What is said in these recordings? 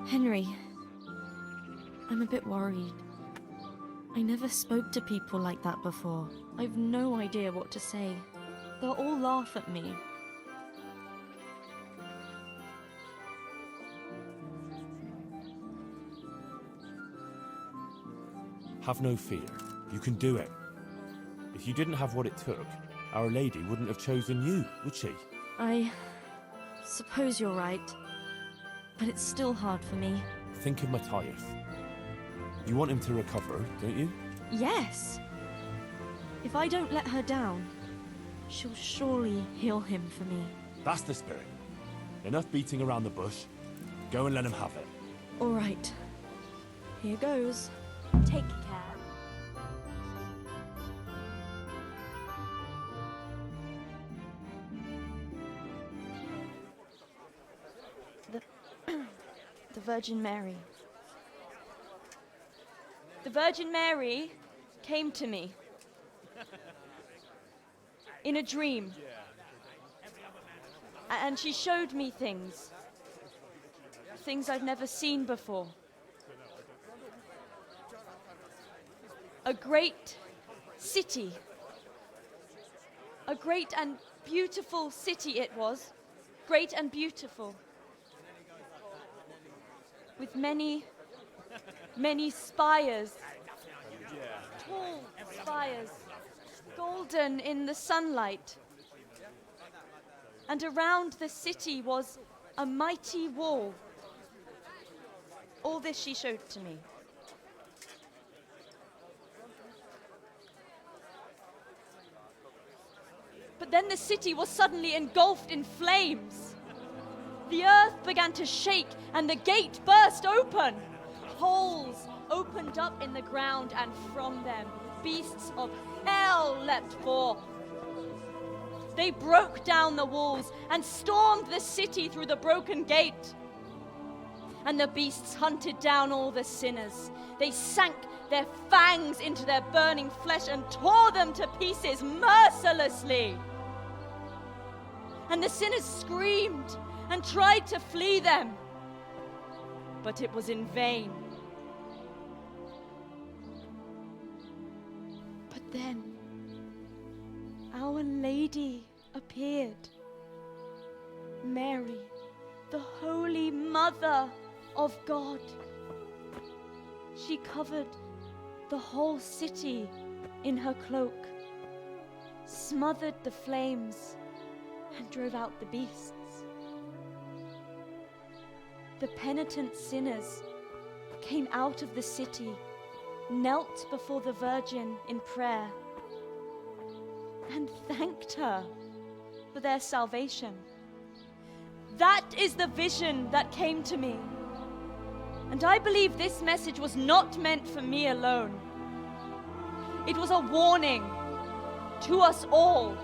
Henry, I'm a bit worried. I never spoke to people like that before. I've no idea what to say. They'll all laugh at me. Have no fear. You can do it. If you didn't have what it took, Our Lady wouldn't have chosen you, would she? I suppose you're right. But it's still hard for me. Think of Matthias. You want him to recover, don't you? Yes! If I don't let her down, she'll surely heal him for me. That's the spirit. Enough beating around the bush. Go and let him have it. All right. Here goes. Take care. The Virgin Mary. The Virgin Mary came to me in a dream. And she showed me things I've never seen before. A great city. A great and beautiful city it was. Great and beautiful. With many, many spires. Tall spires. Golden in the sunlight. And around the city was a mighty wall. All this she showed to me. But then the city was suddenly engulfed in flames. The earth began to shake and the gate burst open. Holes opened up in the ground and from them beasts of hell leapt forth. They broke down the walls and stormed the city through the broken gate. And the beasts hunted down all the sinners. They sank their fangs into their burning flesh and tore them to pieces mercilessly. And the sinners screamed and tried to flee them, but it was in vain. But then Our Lady appeared. Mary, the Holy Mother of God. She covered the whole city in her cloak, smothered the flames, and drove out the beasts. The penitent sinners came out of the city, knelt before the Virgin in prayer, and thanked her for their salvation. That is the vision that came to me. And I believe this message was not meant for me alone. It was a warning to us all.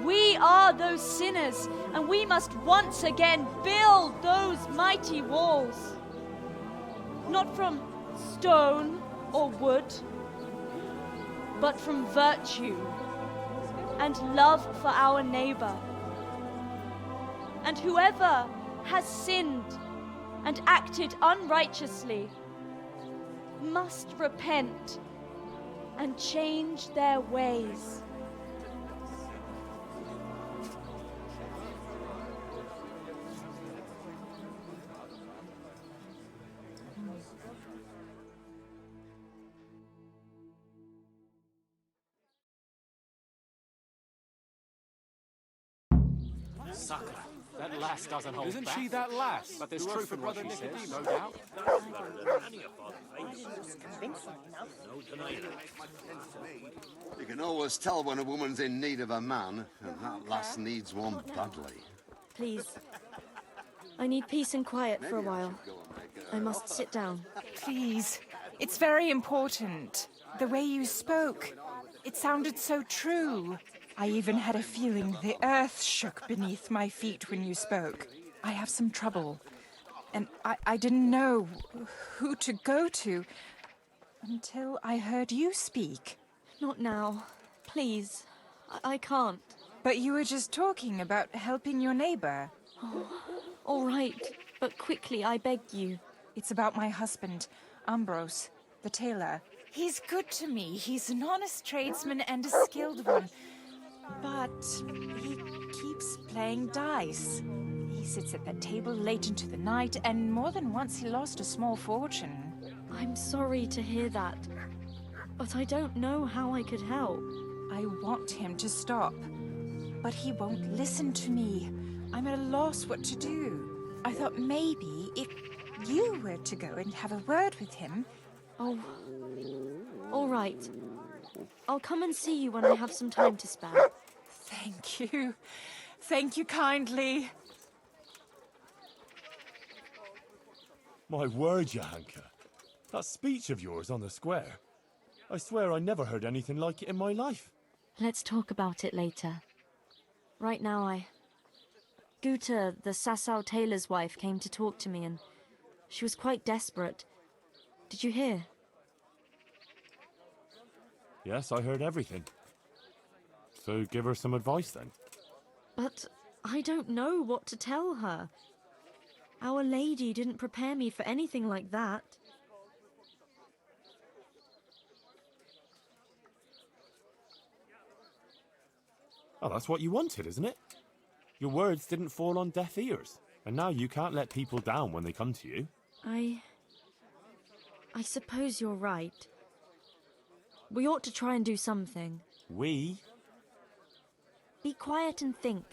We are those sinners, and we must once again build those mighty walls. Not from stone or wood, but from virtue and love for our neighbor. And whoever has sinned and acted unrighteously must repent and change their ways. Sucker. That lass doesn't hold Isn't back. she that lass? But there's who truth for in what Brother she says. Nicodemus, no doubt. You can always tell when a woman's in need of a man, and that lass needs one badly. Please. I need peace and quiet for a while. I must sit down. Please. It's very important. The way you spoke, it sounded so true. I even had a feeling the earth shook beneath my feet when you spoke. I have some trouble, and I didn't know who to go to until I heard you speak. Not now. Please. I can't. But you were just talking about helping your neighbor. All right. But quickly, I beg you. It's about my husband, Ambrose, the tailor. He's good to me. He's an honest tradesman and a skilled one. But he keeps playing dice. He sits at that table late into the night, and more than once he lost a small fortune. I'm sorry to hear that, but I don't know how I could help. I want him to stop, but he won't listen to me. I'm at a loss what to do. I thought maybe if you were to go and have a word with him... Oh, all right. I'll come and see you when I have some time to spare. Thank you. Thank you kindly. My word, Johanka. That speech of yours on the square. I swear I never heard anything like it in my life. Let's talk about it later. Right now, Guta, the Sasau tailor's wife, came to talk to me, and she was quite desperate. Did you hear? Yes, I heard everything. So give her some advice then. But I don't know what to tell her. Our Lady didn't prepare me for anything like that. Oh, that's what you wanted, isn't it? Your words didn't fall on deaf ears, and now you can't let people down when they come to you. I suppose you're right. We ought to try and do something. We? Be quiet and think.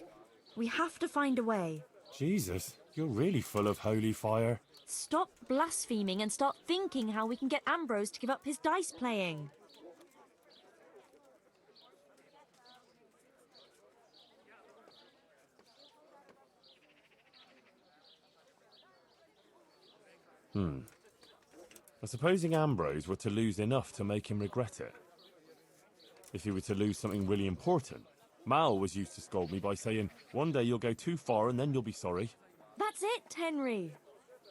We have to find a way. Jesus, you're really full of holy fire. Stop blaspheming and start thinking how we can get Ambrose to give up his dice playing. Supposing Ambrose were to lose enough to make him regret it. If he were to lose something really important. Mal was used to scold me by saying, one day you'll go too far and then you'll be sorry. That's it, Henry.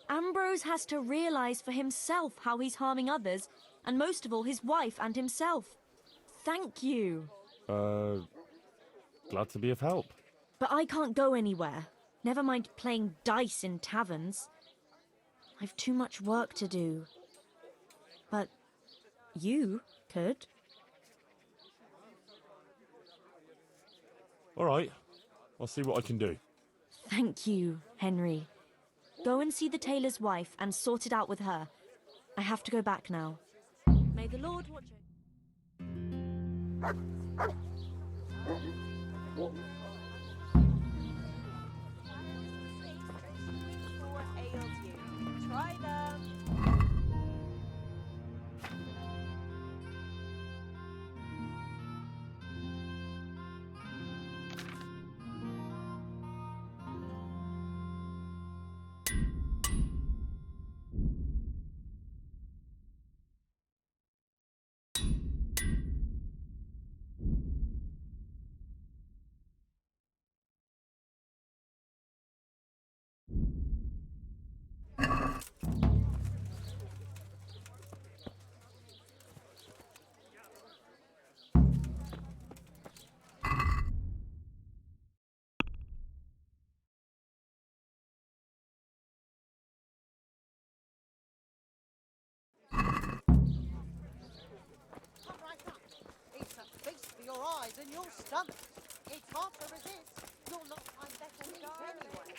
Ambrose has to realise for himself how he's harming others, and most of all his wife and himself. Thank you. Glad to be of help. But I can't go anywhere. Never mind playing dice in taverns. I've too much work to do. But you could. All right, I'll see what I can do. Thank you, Henry. Go and see the tailor's wife and sort it out with her. I have to go back now. May the Lord watch over. Try them. Your eyes and your stomach. It's hard to resist. You'll not find better meat anyway.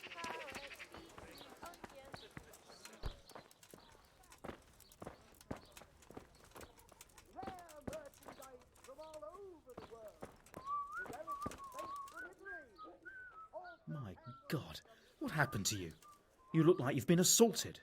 Rare merchandise from all over the world. My God, what happened to you? You look like you've been assaulted.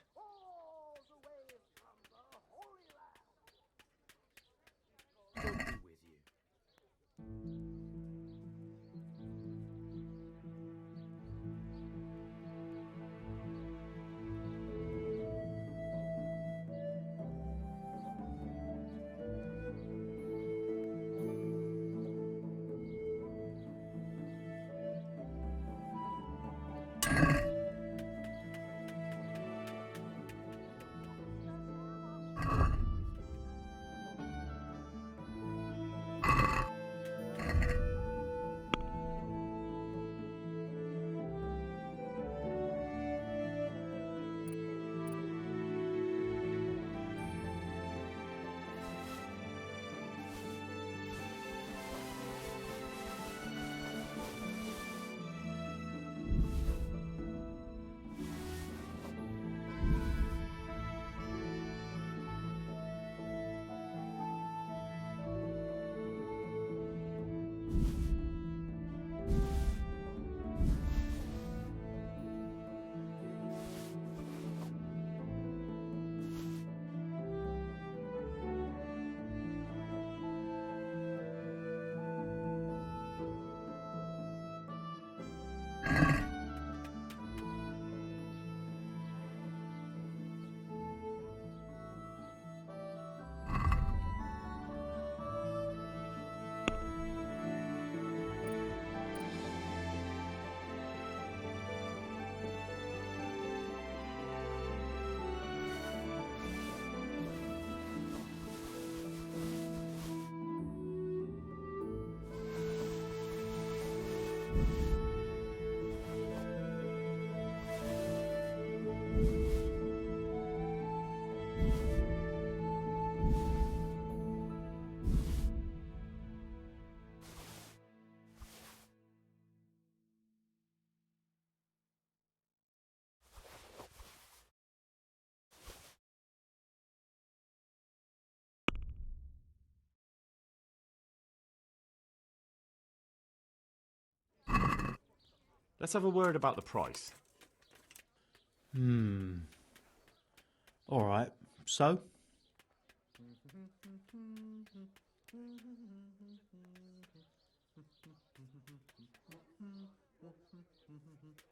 Let's have a word about the price. All right, so?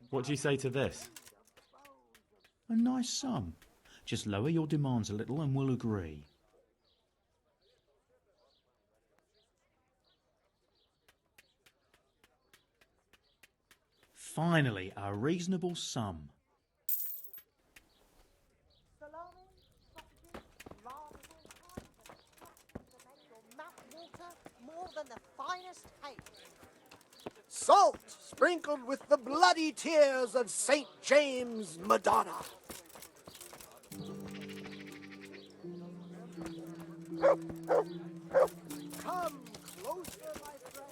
What do you say to this? A nice sum. Just lower your demands a little and we'll agree. Finally, a reasonable sum. Salami, sausages, lard of all kinds, and stuff to make your mouth water more than the finest hay. Salt sprinkled with the bloody tears of St. James Madonna. Come closer, my friend.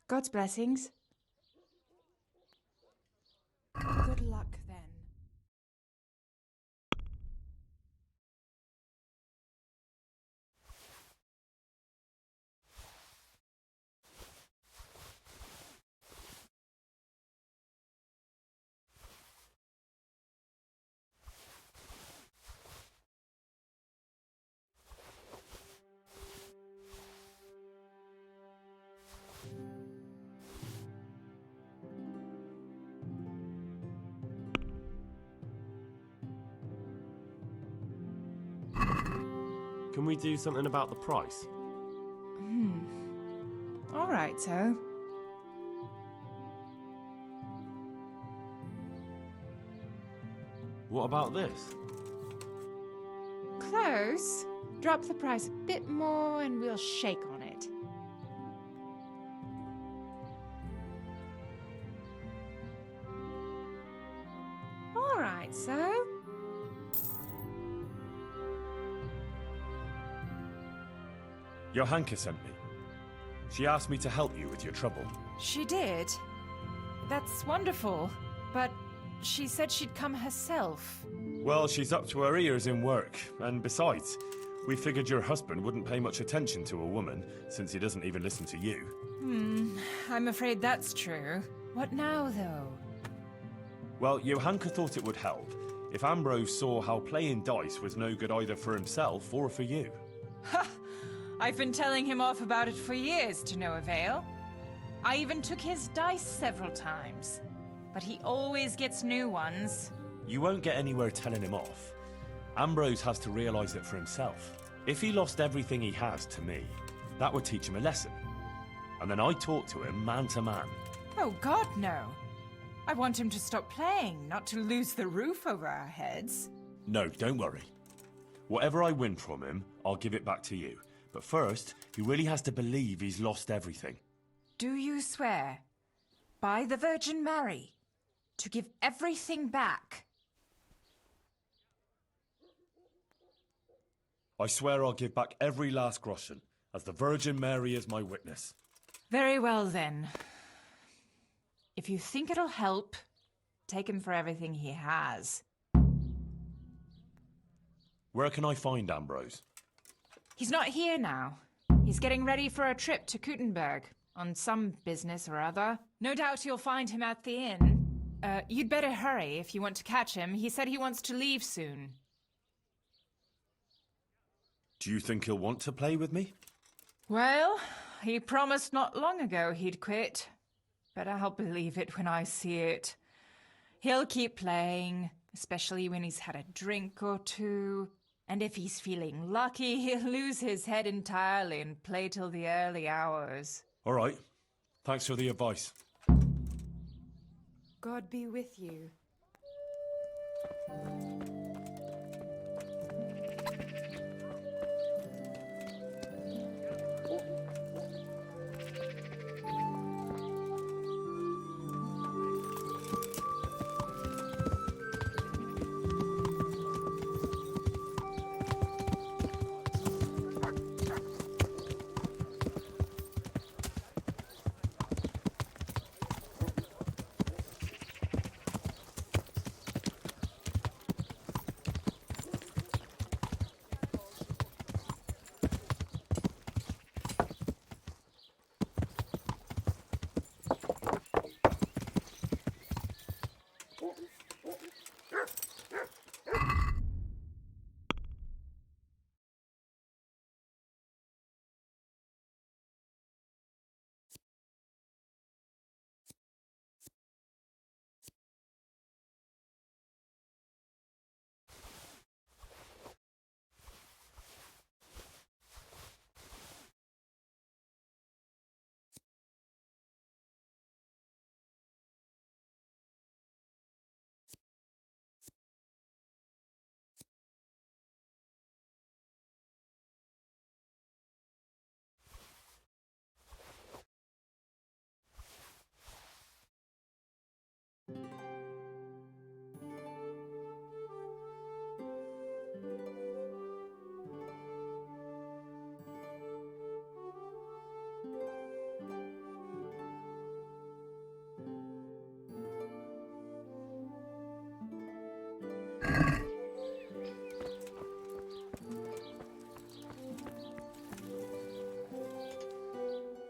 God's blessings. Good luck then. Can we do something about the price? All right, so. What about this? Close. Drop the price a bit more and we'll shake on it. All right, so. Johanka sent me. She asked me to help you with your trouble. She did. That's wonderful. But she said she'd come herself. Well, she's up to her ears in work, and besides, we figured your husband wouldn't pay much attention to a woman, since he doesn't even listen to you. I'm afraid that's true. What now, though? Well, Johanka thought it would help if Ambrose saw how playing dice was no good either for himself or for you. Ha! I've been telling him off about it for years to no avail. I even took his dice several times. But he always gets new ones. You won't get anywhere telling him off. Ambrose has to realise it for himself. If he lost everything he has to me, that would teach him a lesson. And then I'd talk to him man to man. Oh, God, no. I want him to stop playing, not to lose the roof over our heads. No, don't worry. Whatever I win from him, I'll give it back to you. But first, he really has to believe he's lost everything. Do you swear, by the Virgin Mary, to give everything back? I swear I'll give back every last groschen, as the Virgin Mary is my witness. Very well, then. If you think it'll help, take him for everything he has. Where can I find Ambrose? He's not here now. He's getting ready for a trip to Kuttenberg, on some business or other. No doubt you'll find him at the inn. You'd better hurry if you want to catch him. He said he wants to leave soon. Do you think he'll want to play with me? Well, he promised not long ago he'd quit. But I'll believe it when I see it. He'll keep playing, especially when he's had a drink or two. And if he's feeling lucky, he'll lose his head entirely and play till the early hours. All right. Thanks for the advice. God be with you.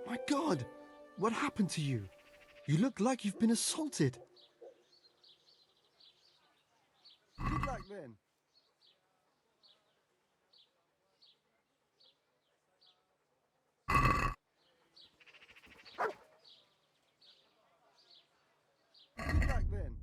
My God, what happened to you? You look like you've been assaulted. Good luck then. Good luck then.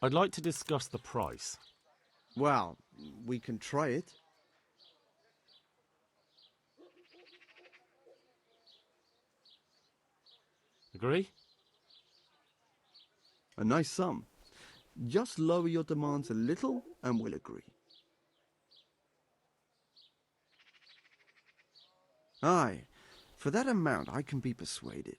I'd like to discuss the price. Well, we can try it. Agree? A nice sum. Just lower your demands a little and we'll agree. Aye, for that amount I can be persuaded.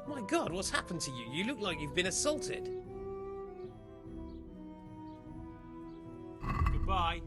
My God, what's happened to you? You look like you've been assaulted. Goodbye.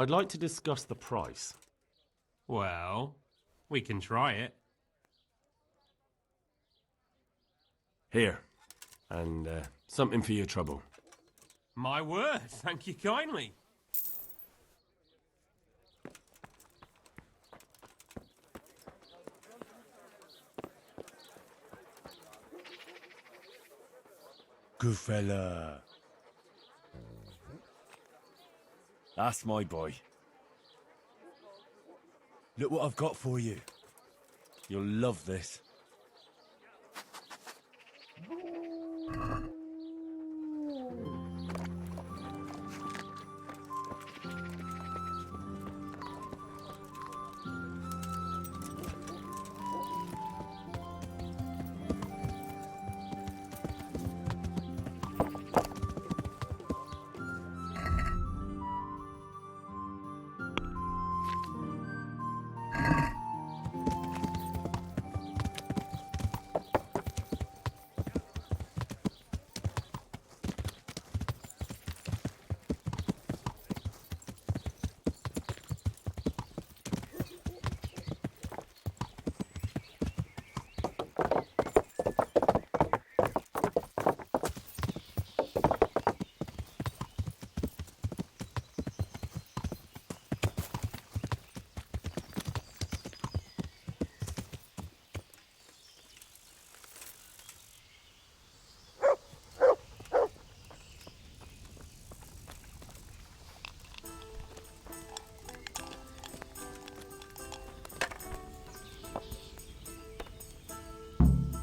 I'd like to discuss the price. Well, we can try it. Here. And something for your trouble. My word, thank you kindly. Good fella. That's my boy. Look what I've got for you. You'll love this.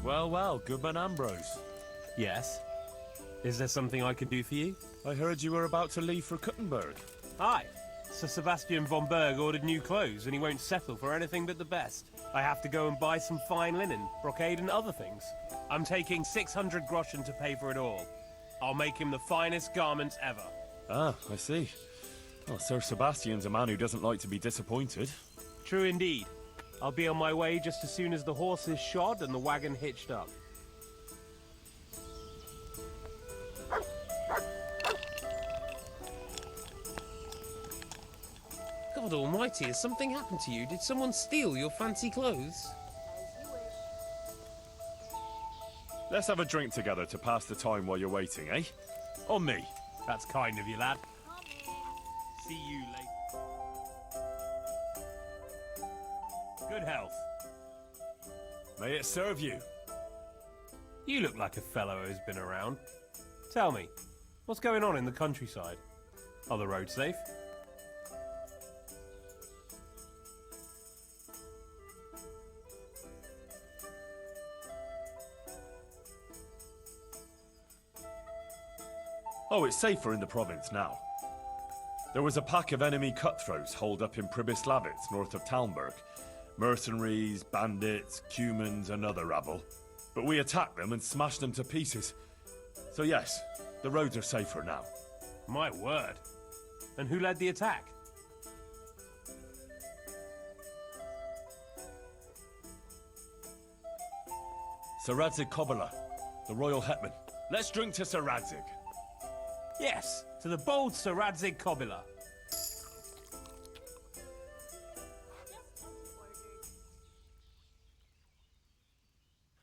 Well, well, Goodman Ambrose. Yes? Is there something I could do for you? I heard you were about to leave for Kuttenberg. Hi. Sir Sebastian von Berg ordered new clothes and he won't settle for anything but the best. I have to go and buy some fine linen, brocade and other things. I'm taking 600 groschen to pay for it all. I'll make him the finest garments ever. Ah, I see. Well, Sir Sebastian's a man who doesn't like to be disappointed. True indeed. I'll be on my way just as soon as the horse is shod and the wagon hitched up. God almighty, has something happened to you? Did someone steal your fancy clothes? Let's have a drink together to pass the time while you're waiting, eh? On me. That's kind of you, lad. See you later. Good health. May it serve you. You look like a fellow who's been around. Tell me, what's going on in the countryside? Are the roads safe? Oh, it's safer in the province now. There was a pack of enemy cutthroats holed up in Pribyslavitz, north of Talmberg. Mercenaries, bandits, cumans, and other rabble. But we attacked them and smashed them to pieces. So yes, the roads are safer now. My word. And who led the attack? Sir Radzig Kobyla, the royal hetman. Let's drink to Sir Radzig. Yes, to the bold Sir Radzig Kobyla.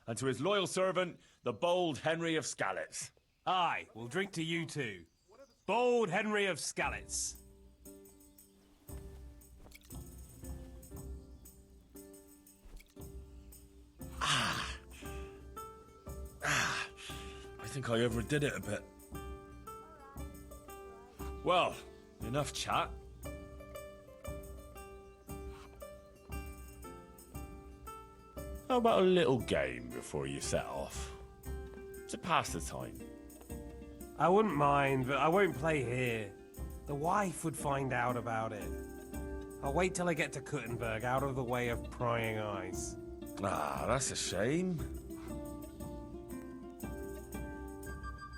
And to his loyal servant, the bold Henry of Skalitz. Aye, we'll drink to you too. Bold Henry of Skalitz. I think I overdid it a bit. Well, enough chat. How about a little game before you set off? To pass the time. I wouldn't mind, but I won't play here. The wife would find out about it. I'll wait till I get to Kuttenberg, out of the way of prying eyes. Ah, that's a shame.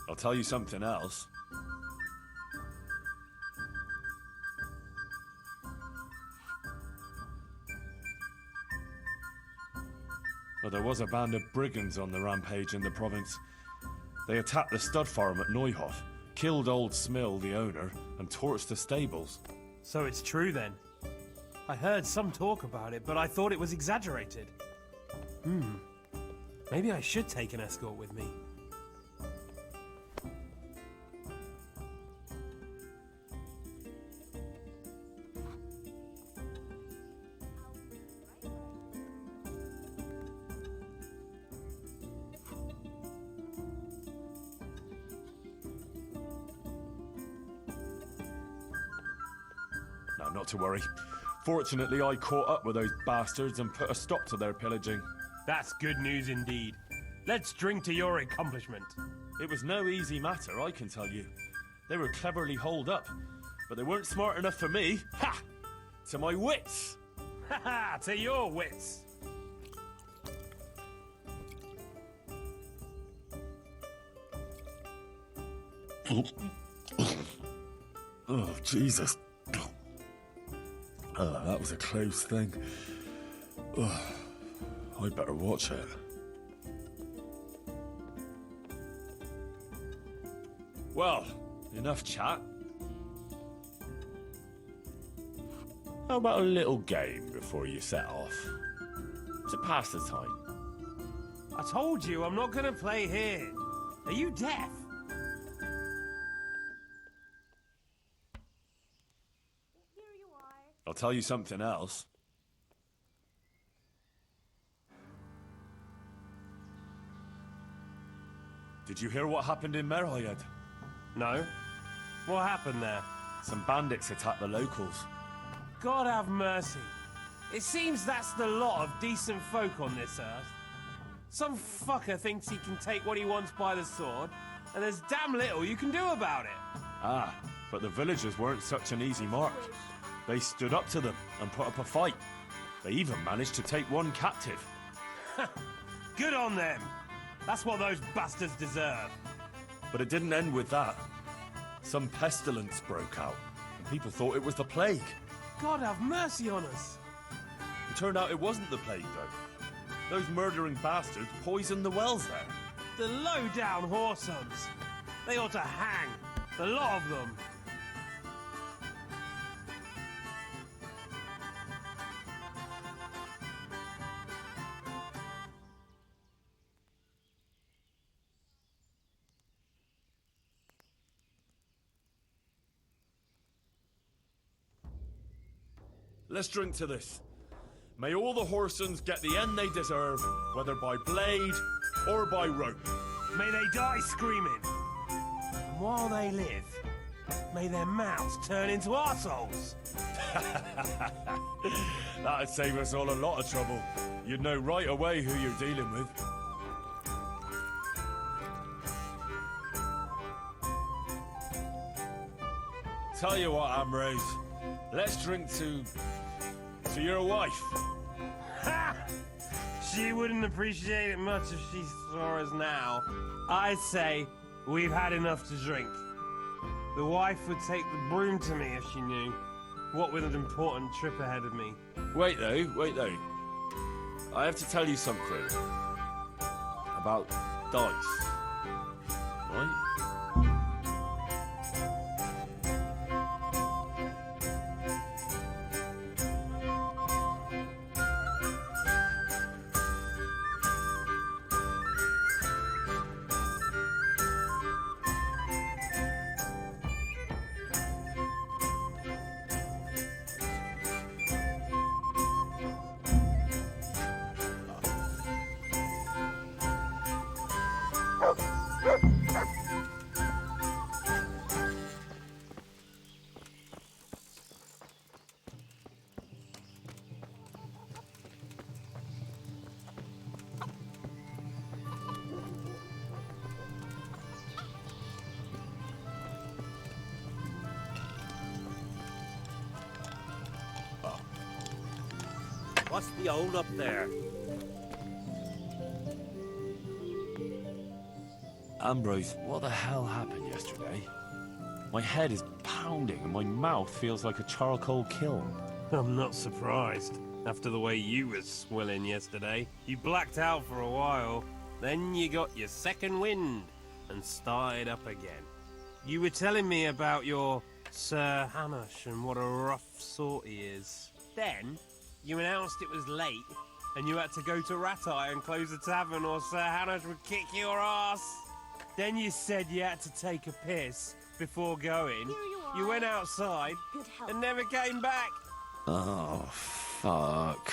I'll tell you something else. Well, there was a band of brigands on the rampage in the province. They attacked the stud farm at Neuhof, killed old Smill, the owner, and torched the stables. So it's true then? I heard some talk about it, but I thought it was exaggerated. Maybe I should take an escort with me. No, not to worry. Fortunately, I caught up with those bastards and put a stop to their pillaging. That's good news indeed. Let's drink to your accomplishment. It was no easy matter, I can tell you. They were cleverly holed up, but they weren't smart enough for me. Ha! To my wits! Ha ha! To your wits! Oh, Jesus. Oh, that was a close thing. Oh, I'd better watch it. Well, enough chat. How about a little game before you set off? To pass the time. I told you I'm not gonna play here. Are you deaf? I'll tell you something else. Did you hear what happened in Merhayed? No. What happened there? Some bandits attacked the locals. God have mercy. It seems that's the lot of decent folk on this earth. Some fucker thinks he can take what he wants by the sword, and there's damn little you can do about it. Ah, but the villagers weren't such an easy mark. They stood up to them and put up a fight. They even managed to take one captive. Good on them! That's what those bastards deserve. But it didn't end with that. Some pestilence broke out, and people thought it was the plague. God have mercy on us! It turned out it wasn't the plague, though. Those murdering bastards poisoned the wells there. The low-down whoresomes! They ought to hang, the lot of them! Let's drink to this. May all the Horsons get the end they deserve, whether by blade or by rope. May they die screaming. And while they live, may their mouths turn into arseholes. That'd save us all a lot of trouble. You'd know right away who you're dealing with. Tell you what, Ambrose. Let's drink to your wife. Ha! She wouldn't appreciate it much if she saw us now. I say we've had enough to drink. The wife would take the broom to me if she knew. What with an important trip ahead of me. Wait though. I have to tell you something. About dice. Right? What's the hold up there? Ambrose, what the hell happened yesterday? My head is pounding and my mouth feels like a charcoal kiln. I'm not surprised. After the way you was swilling yesterday. You blacked out for a while, then you got your second wind and started up again. You were telling me about your Sir Hanush and what a rough sort he is. Then, you announced it was late and you had to go to Ratai and close the tavern or Sir Hanush would kick your ass. Then you said you had to take a piss before going. You went outside and never came back. Oh, fuck.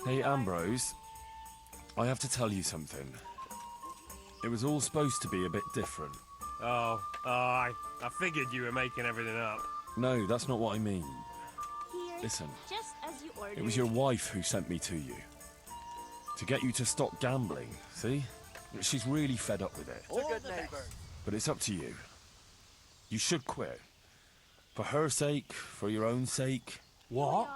Hey, Ambrose. I have to tell you something. It was all supposed to be a bit different. I figured you were making everything up. No, that's not what I mean. Listen, Just as you ordered. it was your wife who sent me to you. To get you to stop gambling, see? She's really fed up with it. But it's up to you. You should quit. For her sake, for your own sake. What?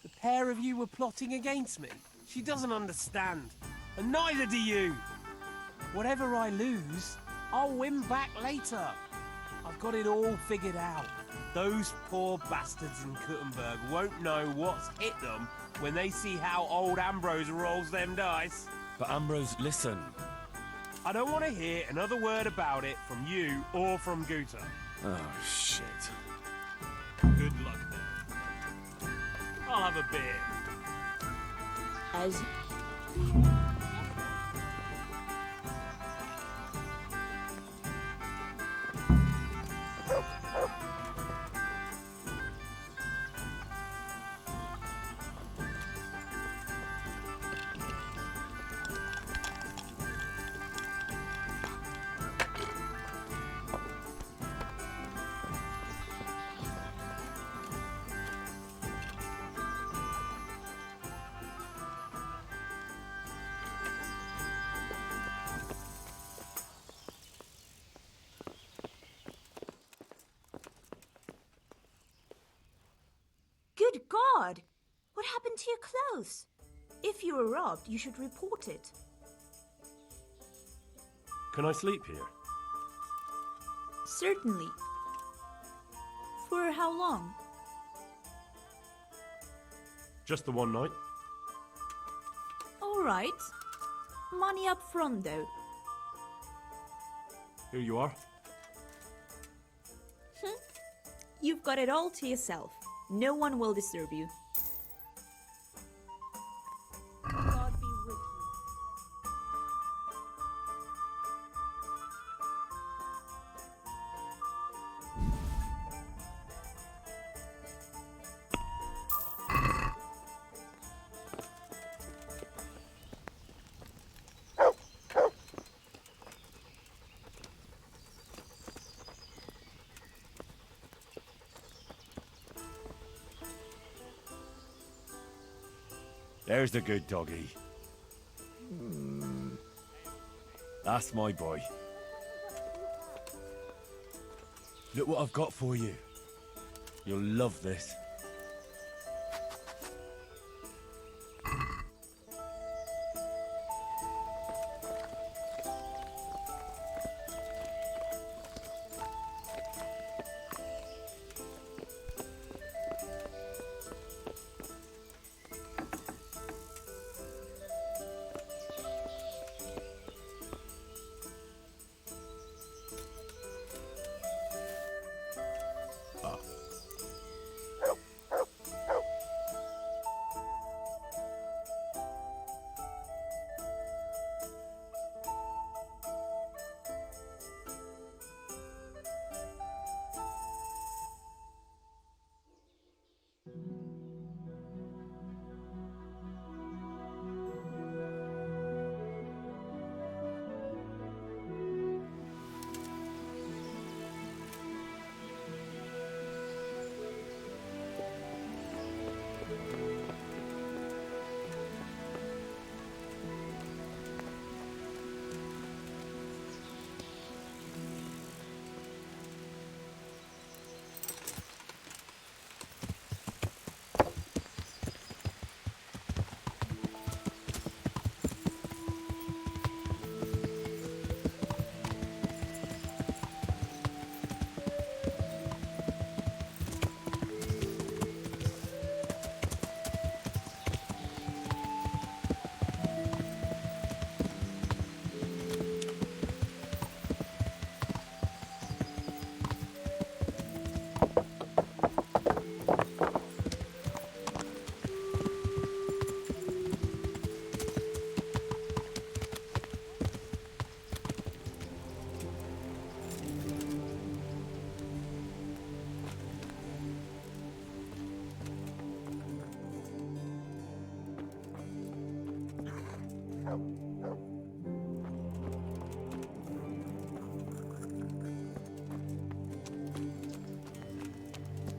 The pair of you were plotting against me? She doesn't understand. And neither do you. Whatever I lose, I'll win back later. I've got it all figured out. Those poor bastards in Kuttenberg won't know what's hit them when they see how old Ambrose rolls them dice. But Ambrose, listen. I don't want to hear another word about it from you or from Guta. Oh, shit. Good luck then. I'll have a beer. As Good God! What happened to your clothes? If you were robbed, you should report it. Can I sleep here? Certainly. For how long? Just the one night? All right. Money up front, though. Here you are. You've got it all to yourself. No one will disturb you. God be with you. There's the good doggy. That's my boy. Look what I've got for you. You'll love this.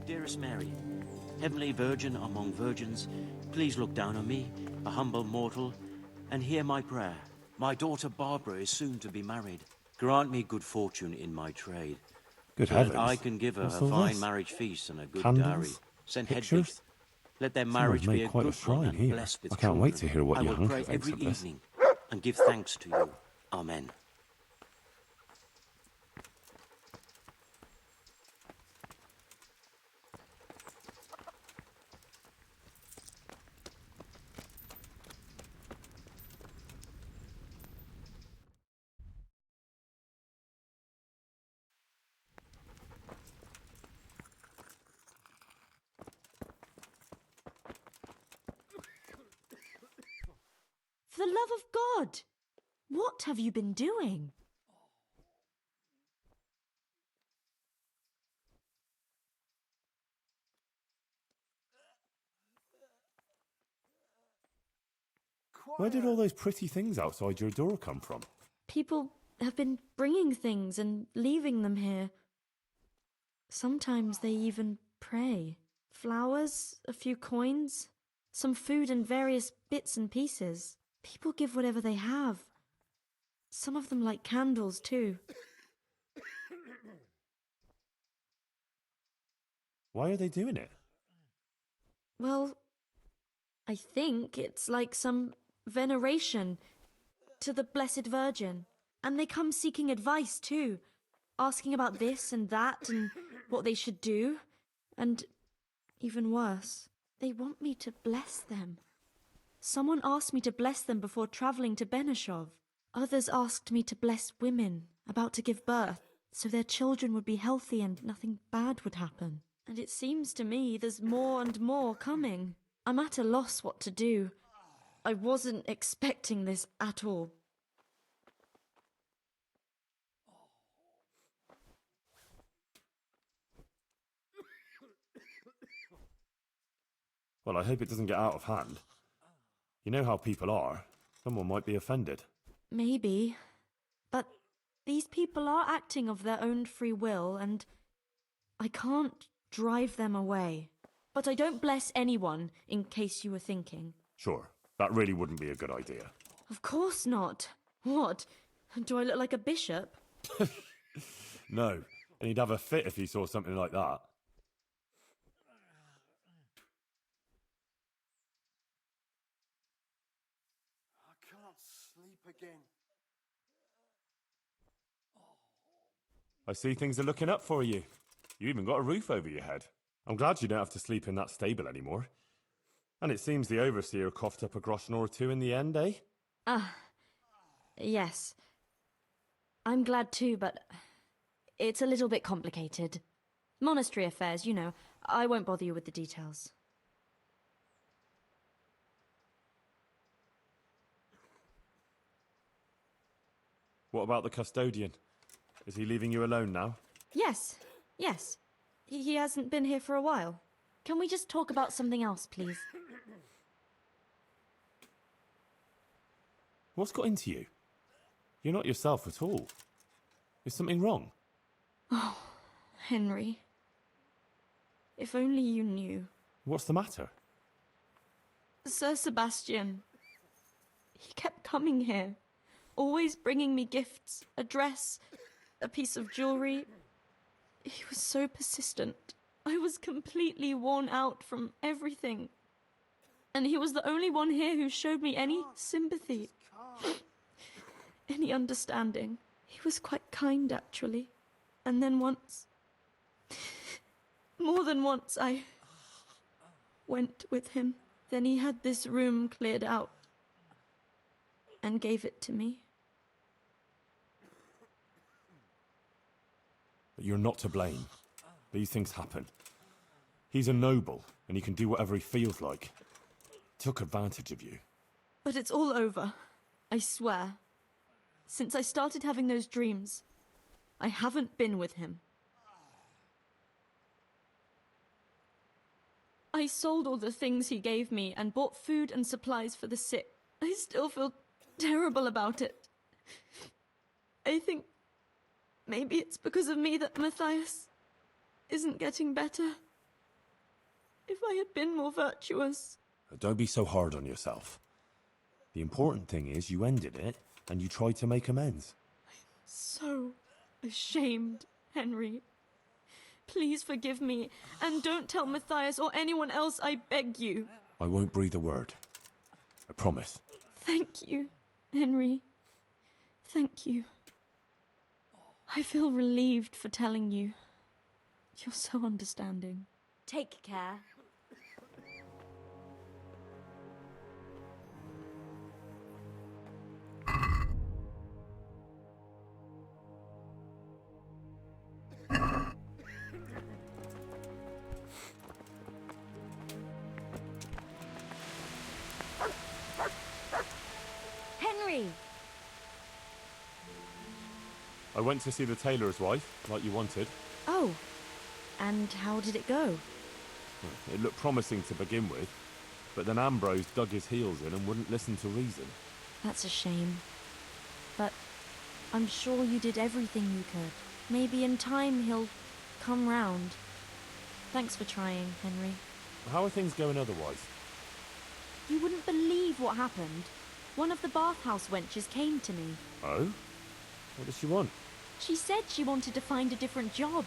Dearest Mary, Heavenly Virgin among virgins, please look down on me, a humble mortal, and hear my prayer. My daughter Barbara is soon to be married. Grant me good fortune in my trade. Good so heavens. that I can give her What's a all fine this? marriage feast and a good Candles? dowry. Send Pictures? Hedvig. Let their Someone's marriage made be a quite a good one shrine and here. blessed with I can't wait to children. hear what I your will pray uncle thinks every of this. evening and give thanks to you. Amen. For the love of God, what have you been doing? Where did all those pretty things outside your door come from? People have been bringing things and leaving them here. Sometimes they even pray. Flowers, a few coins, some food and various bits and pieces. People give whatever they have. Some of them light candles too. Why are they doing it? Well, I think it's like some veneration to the Blessed Virgin. And they come seeking advice too, asking about this and that and what they should do. And even worse, they want me to bless them. Someone asked me to bless them before travelling to Benishov. Others asked me to bless women about to give birth, so their children would be healthy and nothing bad would happen. And it seems to me there's more and more coming. I'm at a loss what to do. I wasn't expecting this at all. Well, I hope it doesn't get out of hand. You know how people are. Someone might be offended. Maybe. But these people are acting of their own free will, and I can't drive them away. But I don't bless anyone, in case you were thinking. Sure, that really wouldn't be a good idea. Of course not. What? Do I look like a bishop? No, and he'd have a fit if he saw something like that. I can't sleep again. I see things are looking up for you. You even got a roof over your head. I'm glad you don't have to sleep in that stable anymore. And it seems the overseer coughed up a groschen or two in the end, eh? Yes. I'm glad too, but it's a little bit complicated. Monastery affairs, you know. I won't bother you with the details. What about the custodian? Is he leaving you alone now? Yes. He hasn't been here for a while. Can we just talk about something else, please? What's got into you? You're not yourself at all. Is something wrong? Oh, Henry. If only you knew. What's the matter? Sir Sebastian. He kept coming here, always bringing me gifts, a dress, a piece of jewelry. He was so persistent. I was completely worn out from everything. And he was the only one here who showed me any sympathy, any understanding. He was quite kind, actually. And then once, more than once, I went with him. Then he had this room cleared out and gave it to me. But you're not to blame. These things happen. He's a noble, and he can do whatever he feels like. Took advantage of you. But it's all over, I swear. Since I started having those dreams, I haven't been with him. I sold all the things he gave me and bought food and supplies for the sick. I still feel terrible about it. I think maybe it's because of me that Matthias isn't getting better. If I had been more virtuous... Don't be so hard on yourself. The important thing is you ended it, and you tried to make amends. I'm so ashamed, Henry. Please forgive me, and don't tell Matthias or anyone else, I beg you. I won't breathe a word. I promise. Thank you, Henry. Thank you. I feel relieved for telling you. You're so understanding. Take care. Henry! I went to see the tailor's wife, like you wanted. Oh, and how did it go? It looked promising to begin with, but then Ambrose dug his heels in and wouldn't listen to reason. That's a shame. But I'm sure you did everything you could. Maybe in time he'll come round. Thanks for trying, Henry. How are things going otherwise? You wouldn't believe what happened. One of the bathhouse wenches came to me. Oh? What does she want? She said she wanted to find a different job.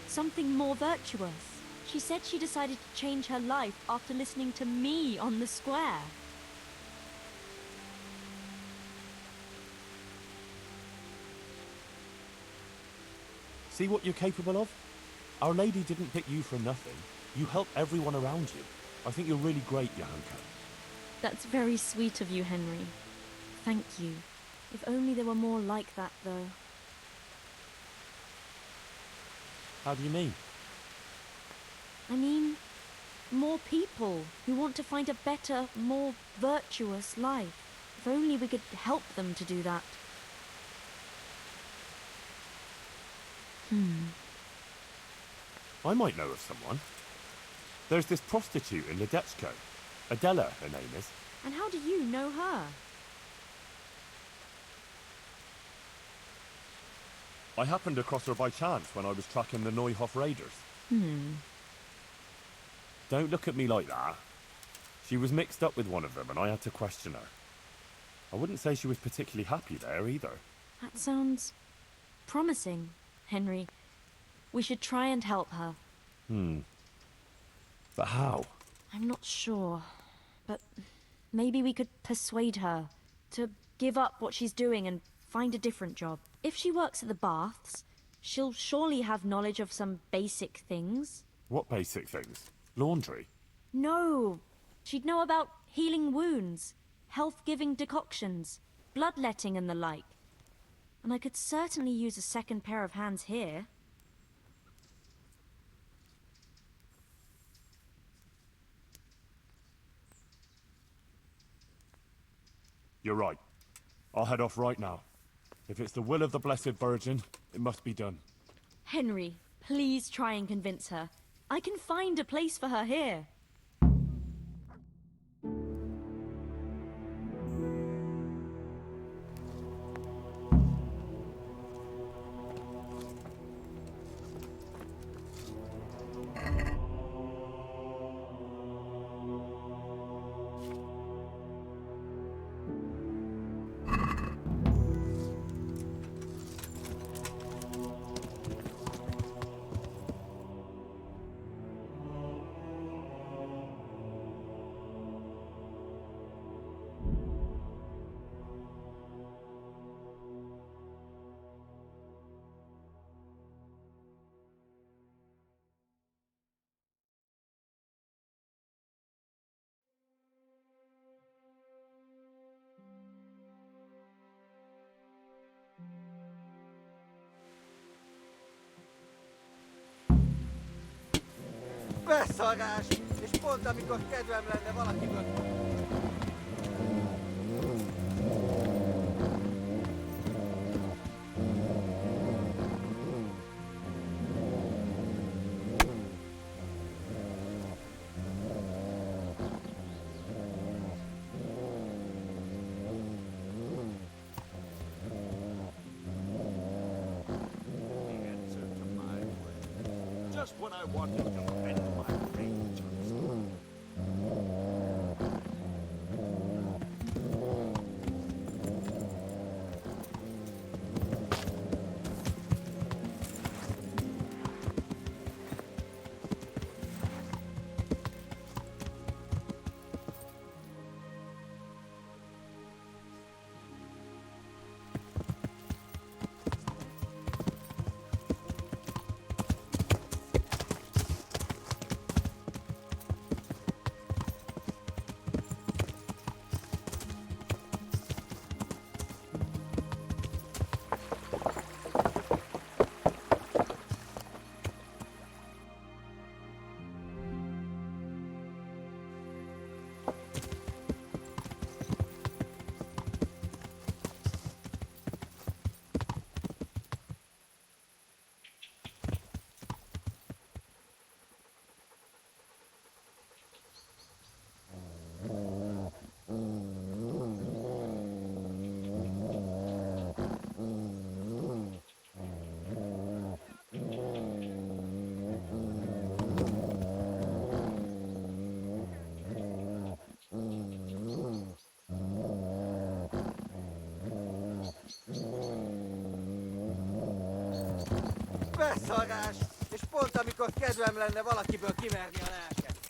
Something more virtuous. She said she decided to change her life after listening to me on the square. See what you're capable of? Our Lady didn't pick you for nothing. You help everyone around you. I think you're really great, Johanka. That's very sweet of you, Henry. Thank you. If only there were more like that, though. How do you mean? I mean, more people who want to find a better, more virtuous life. If only we could help them to do that. I might know of someone. There's this prostitute in Ledetchko. Adela, her name is. And how do you know her? I happened across her by chance when I was tracking the Neuhof raiders. Don't look at me like that. She was mixed up with one of them and I had to question her. I wouldn't say she was particularly happy there either. That sounds promising, Henry. We should try and help her. But how? I'm not sure, but maybe we could persuade her to give up what she's doing and find a different job. If she works at the baths, she'll surely have knowledge of some basic things. What basic things? Laundry? No, she'd know about healing wounds, health-giving decoctions, bloodletting and the like. And I could certainly use a second pair of hands here. You're right. I'll head off right now. If it's the will of the Blessed Virgin, it must be done. Henry, please try and convince her. I can find a place for her here. Beszarás! És pont amikor kedvem lenne valakiből... Just when I wanted to bend my rage on his Beszarás! És pont amikor amikor kedvem lenne valakiből kiverni a lelket.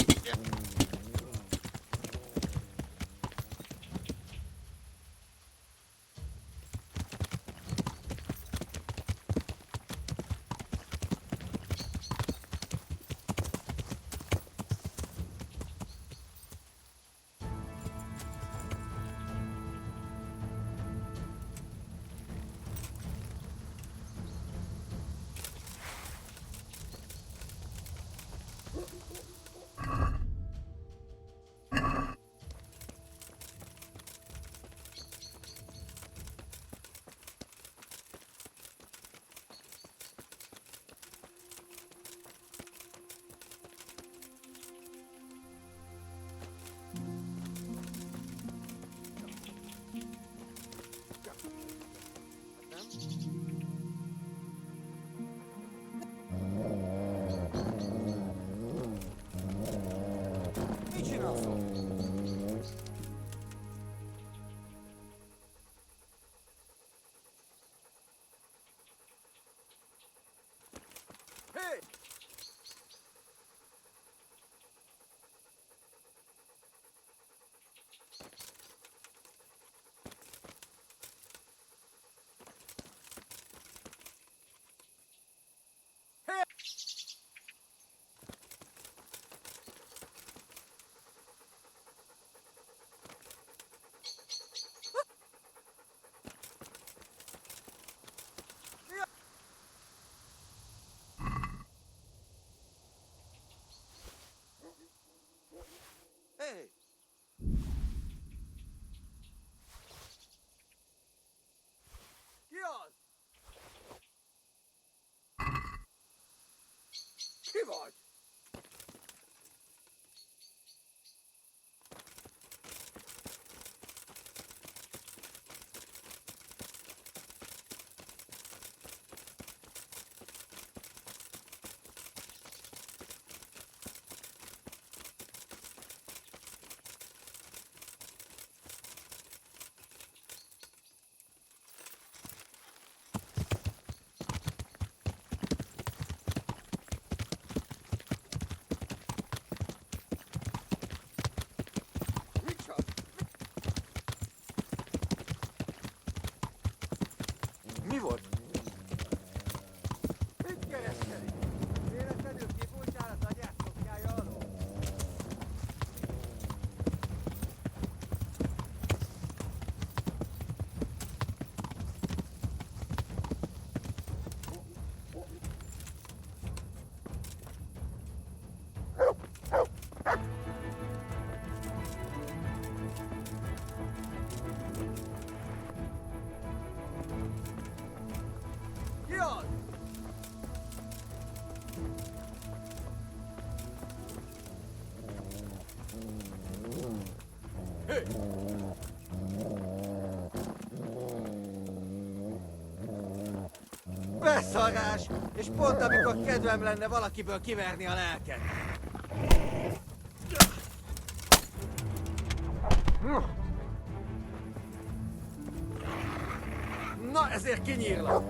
Mit csinálsz? Hey! Hey! Ki az? Ki vagy? Mi volt? Mit kereskedik? Véletlenül kibújtál az agyát szoknyája alól? Ki az? Hey! Beszarás! És pont amikor kedvem lenne valakiből kiverni a lelket. Na, ezért kinyírlak!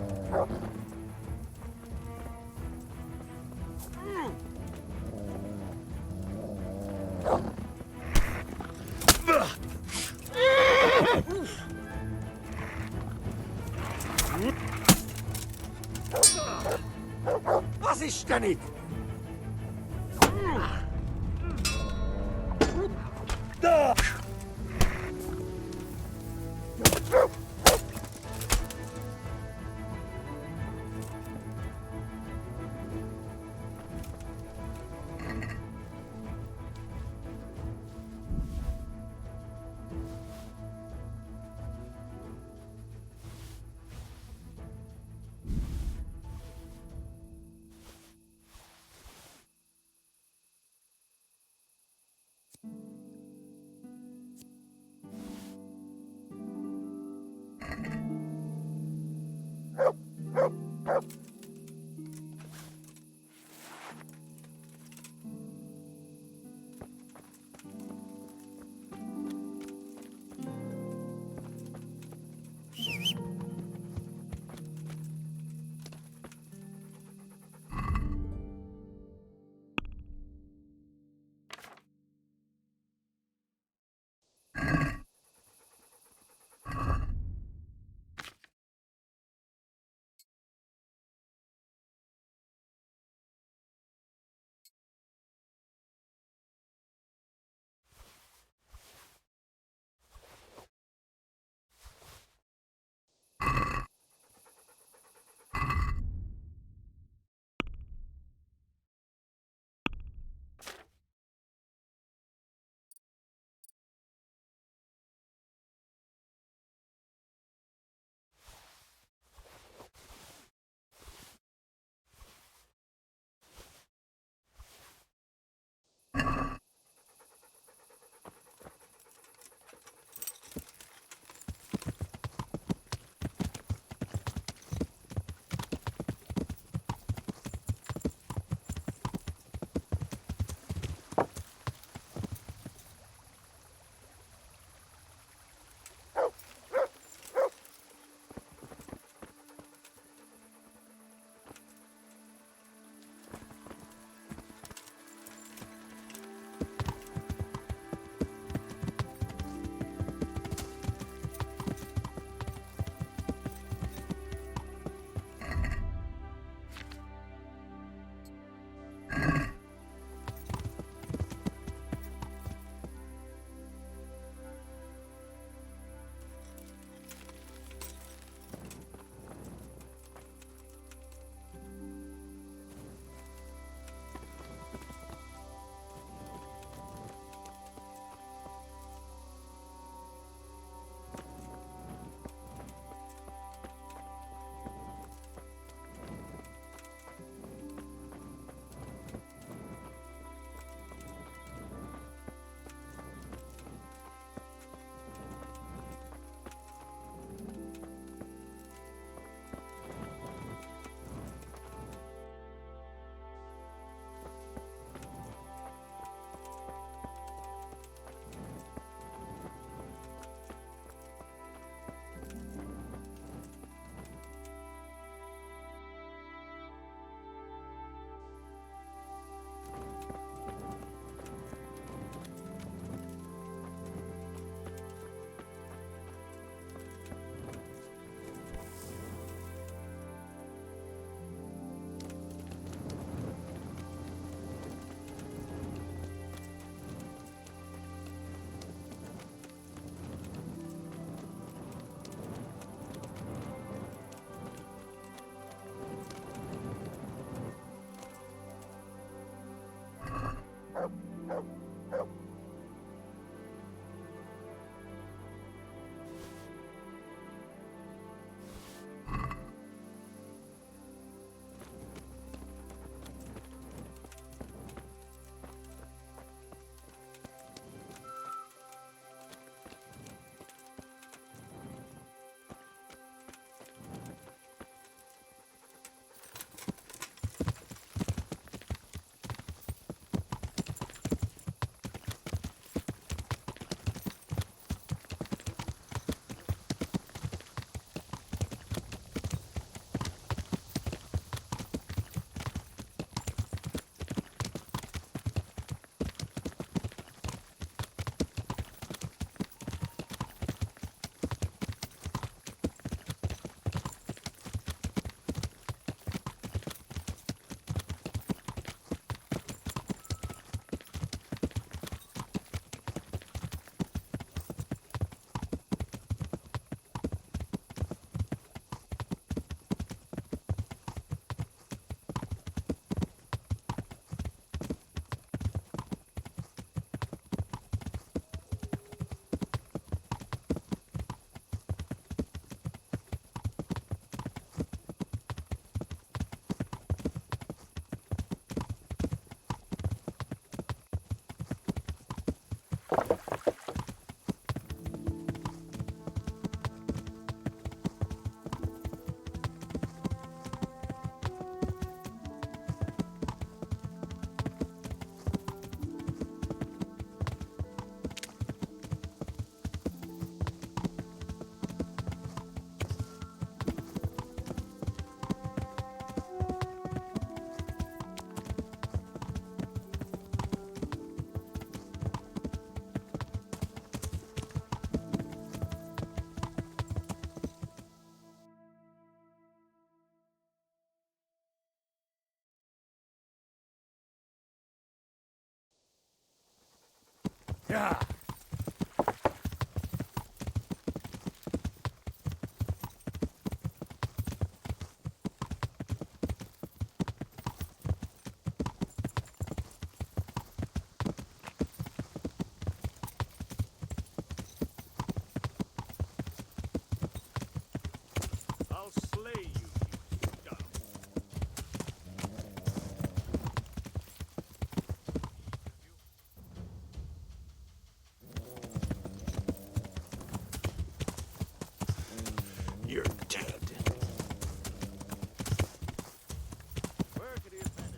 Az Istenit! Yeah. I'll slay you, you scum. You're dead. Where could he have been?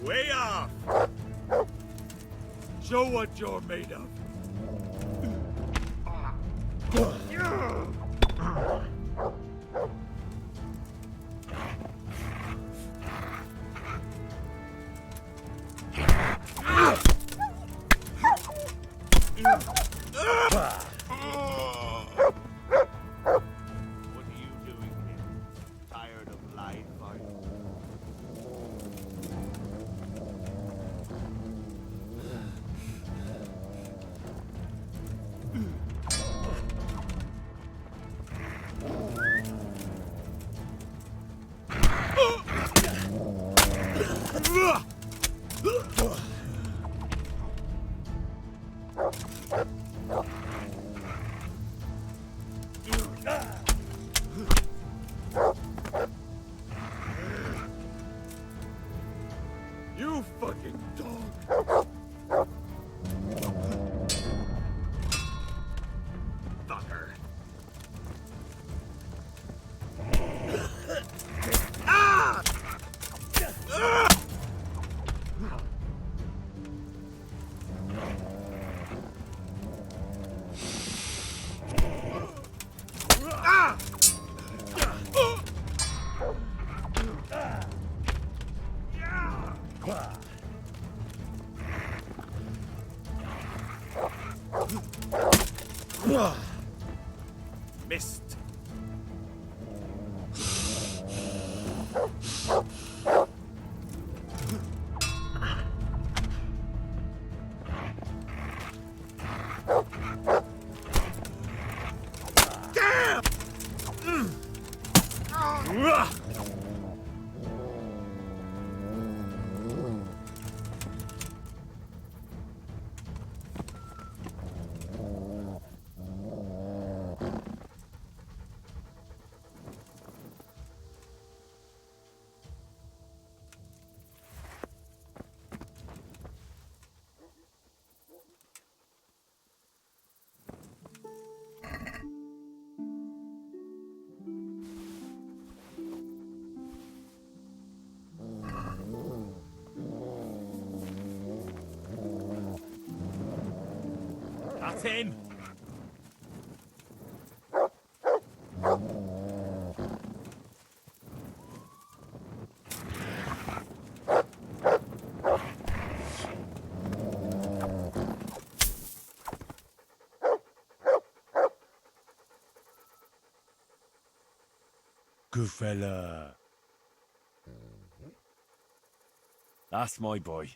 Way off! Show what you're made of. What are you doing here? Tired of life, are you? You fucking dog! Fucker. Ah! Ah! Ah! Missed. Damn! That's him! Good fella. That's my boy.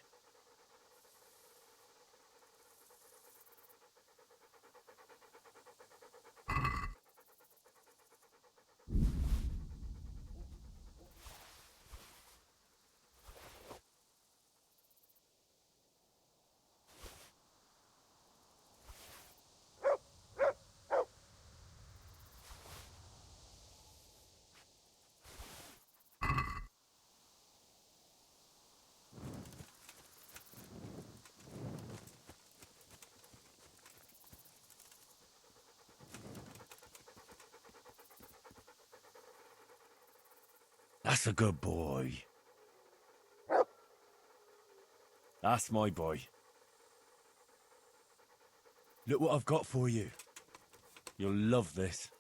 That's a good boy. That's my boy. Look what I've got for you. You'll love this.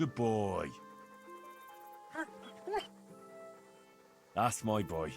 Good boy. That's my boy.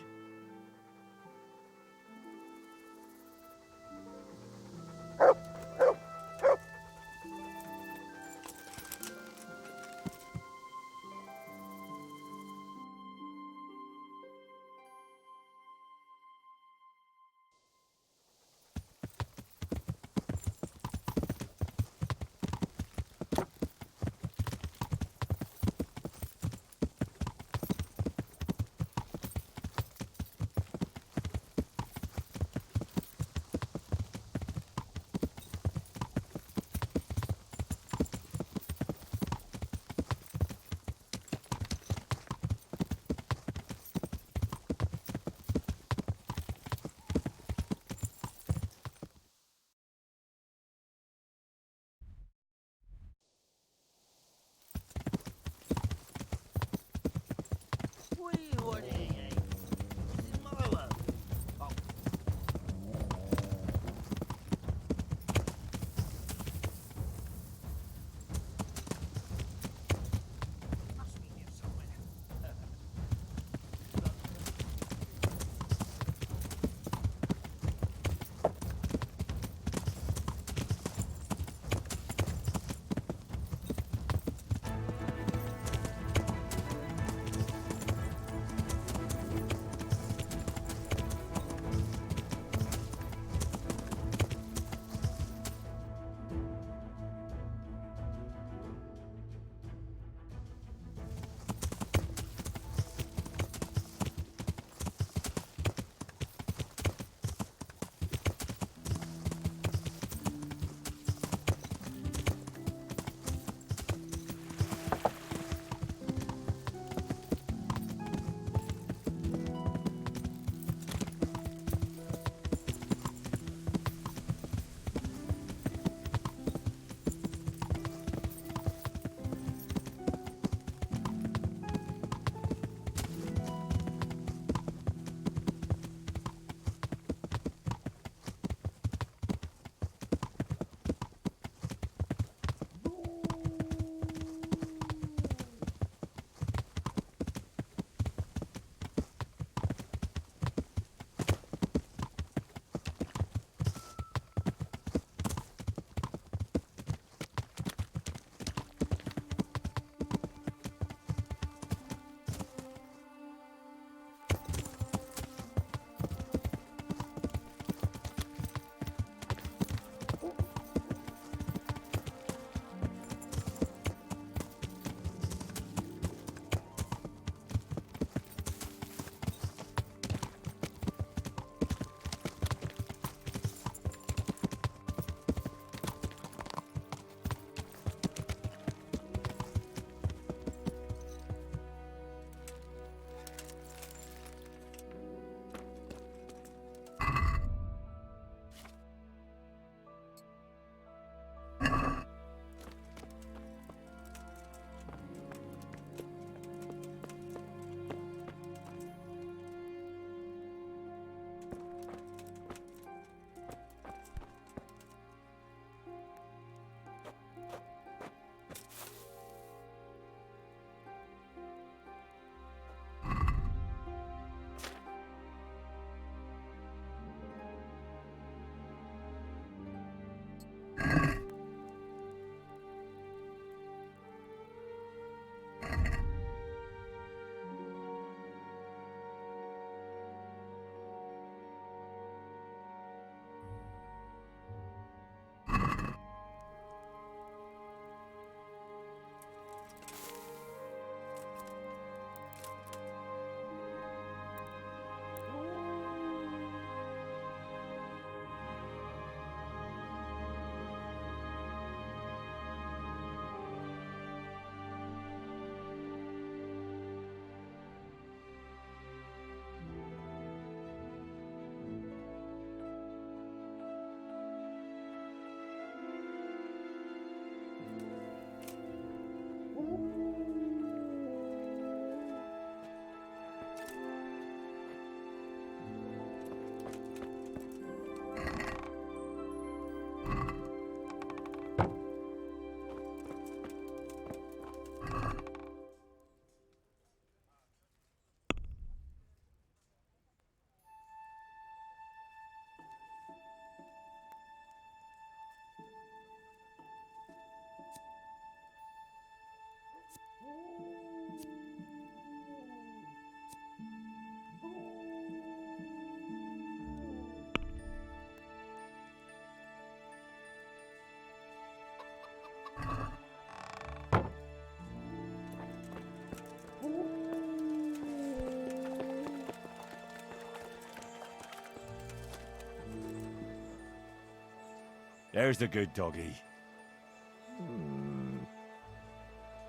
There's the good doggy.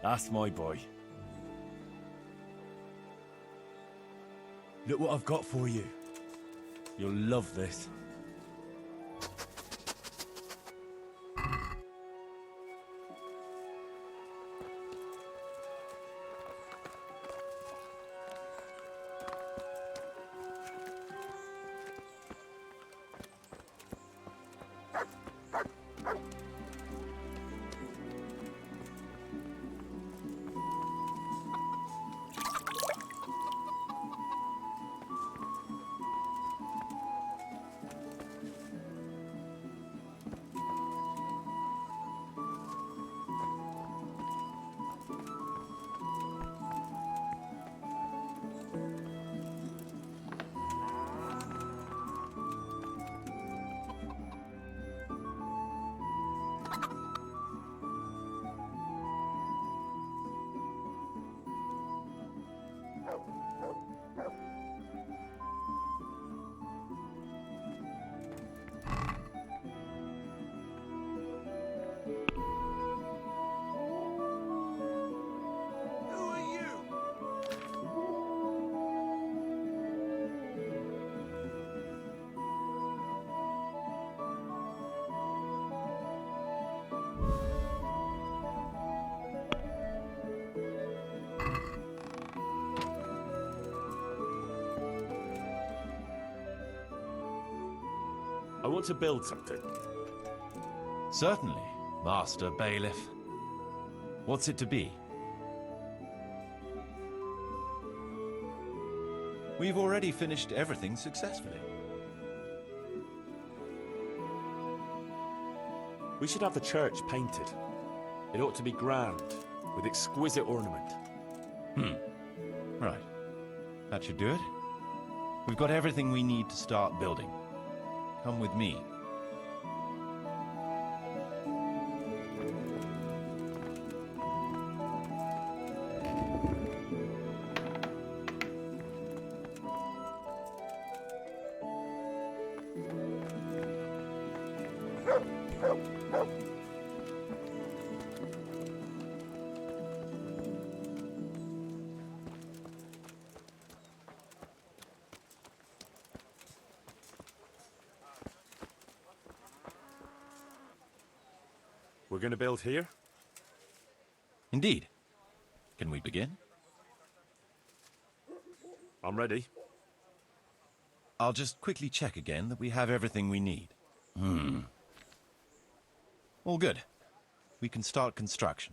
That's my boy. Look what I've got for you. You'll love this. I want to build something. Certainly, Master Bailiff. What's it to be? We've already finished everything successfully. We should have the church painted. It ought to be grand, with exquisite ornament. Right. That should do it. We've got everything we need to start building. Come with me. We're going to build here? Indeed. Can we begin? I'm ready. I'll just quickly check again that we have everything we need. All good. We can start construction.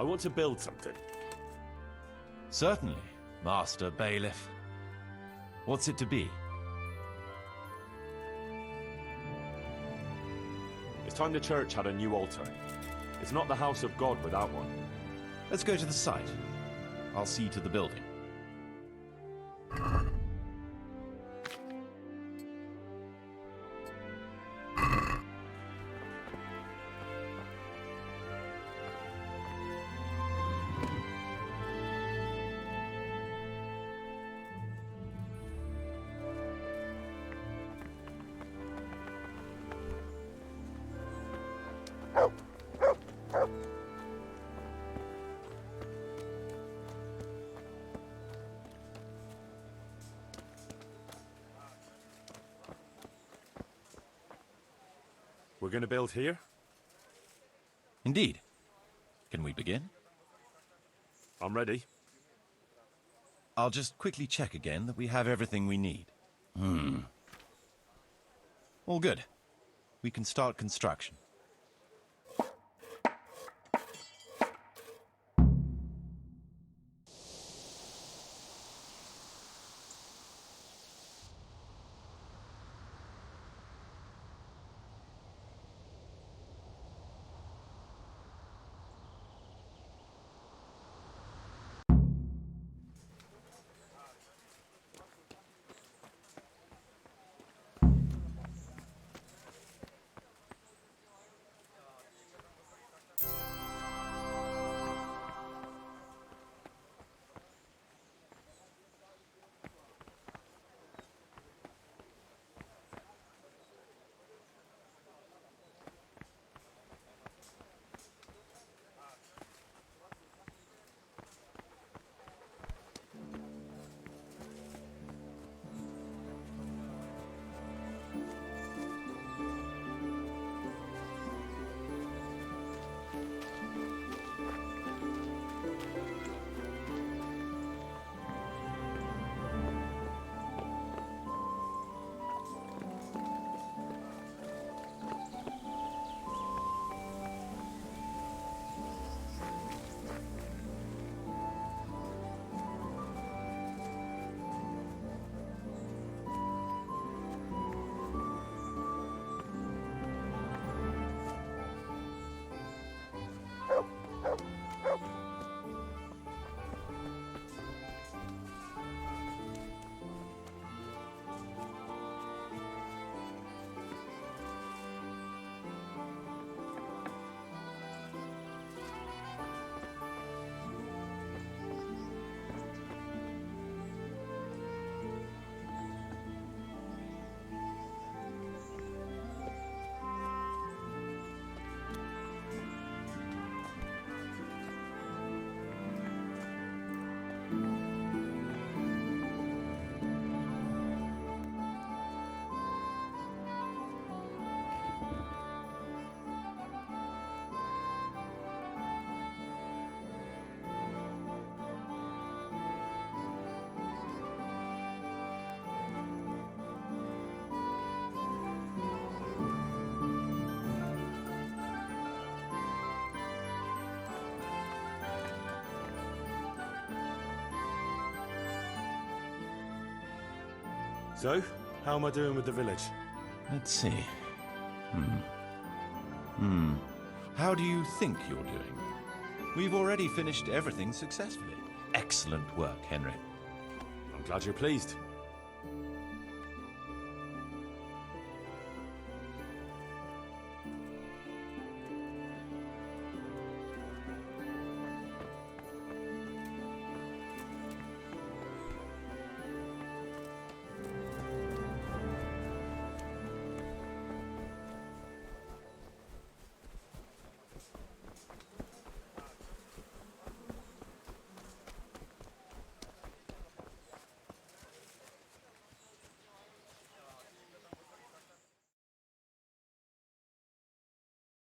I want to build something. Certainly, Master Bailiff. What's it to be? It's time the church had a new altar. It's not the house of God without one. Let's go to the site. I'll see to the building. We're gonna build here? Indeed. Can we begin? I'm ready. I'll just quickly check again that we have everything we need. All good. We can start construction. So, how am I doing with the village? Let's see. How do you think you're doing? We've already finished everything successfully. Excellent work, Henry. I'm glad you're pleased.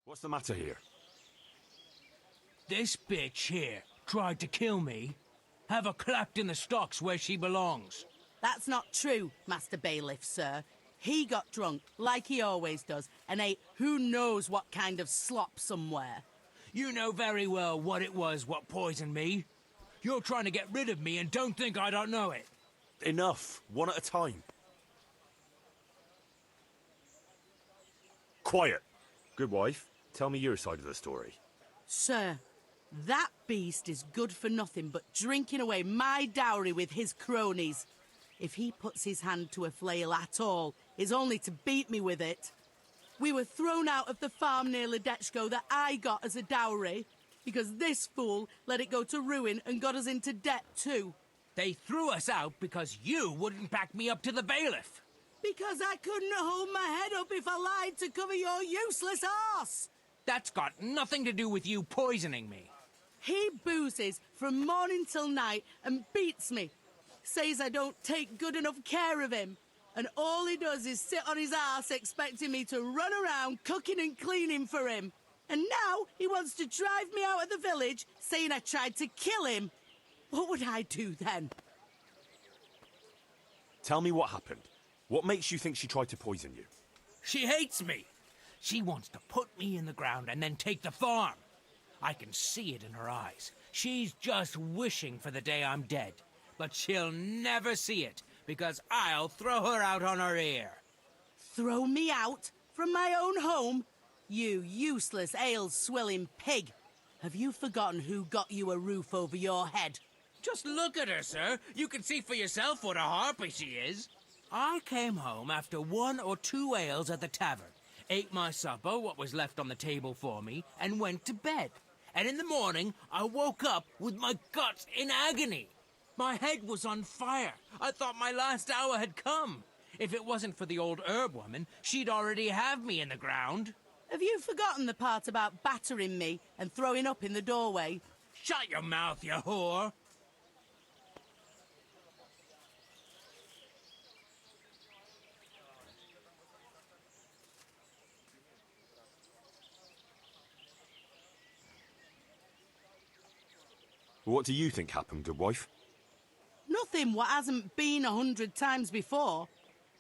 What's the matter here? This bitch here tried to kill me. Have her clapped in the stocks where she belongs. That's not true, Master Bailiff, sir. He got drunk, like he always does, and ate who knows what kind of slop somewhere. You know very well what it was what poisoned me. You're trying to get rid of me and don't think I don't know it. Enough. One at a time. Quiet. Good wife, tell me your side of the story. Sir, that beast is good for nothing but drinking away my dowry with his cronies. If he puts his hand to a flail at all, it's only to beat me with it. We were thrown out of the farm near Ledechko that I got as a dowry, because this fool let it go to ruin and got us into debt too. They threw us out because you wouldn't back me up to the bailiff. Because I couldn't hold my head up if I lied to cover your useless arse. That's got nothing to do with you poisoning me. He boozes from morning till night and beats me. Says I don't take good enough care of him. And all he does is sit on his arse expecting me to run around cooking and cleaning for him. And now he wants to drive me out of the village, saying I tried to kill him. What would I do then? Tell me what happened. What makes you think she tried to poison you? She hates me. She wants to put me in the ground and then take the farm. I can see it in her eyes. She's just wishing for the day I'm dead. But she'll never see it, because I'll throw her out on her ear. Throw me out? From my own home? You useless, ale-swilling pig. Have you forgotten who got you a roof over your head? Just look at her, sir. You can see for yourself what a harpy she is. I came home after 1 or 2 ales at the tavern, ate my supper, what was left on the table for me, and went to bed. And in the morning, I woke up with my guts in agony. My head was on fire. I thought my last hour had come. If it wasn't for the old herb woman, she'd already have me in the ground. Have you forgotten the part about battering me and throwing up in the doorway? Shut your mouth, you whore! What do you think happened, good wife? Nothing what hasn't been 100 times before.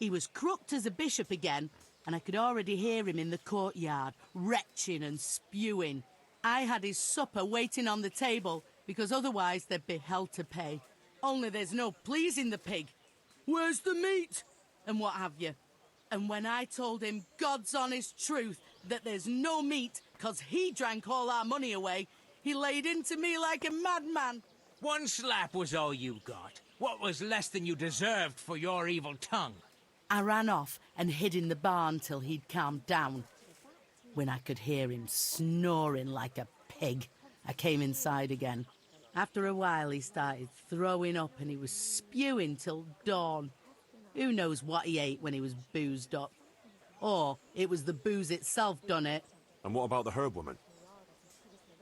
He was crooked as a bishop again, and I could already hear him in the courtyard, retching and spewing. I had his supper waiting on the table, because otherwise there'd be hell to pay. Only there's no pleasing the pig. Where's the meat? And what have you. And when I told him God's honest truth that there's no meat, 'cause he drank all our money away, he laid into me like a madman. 1 slap was all you got. What was less than you deserved for your evil tongue? I ran off and hid in the barn till he'd calmed down. When I could hear him snoring like a pig, I came inside again. After a while, he started throwing up and he was spewing till dawn. Who knows what he ate when he was boozed up? Or it was the booze itself done it. And what about the herb woman?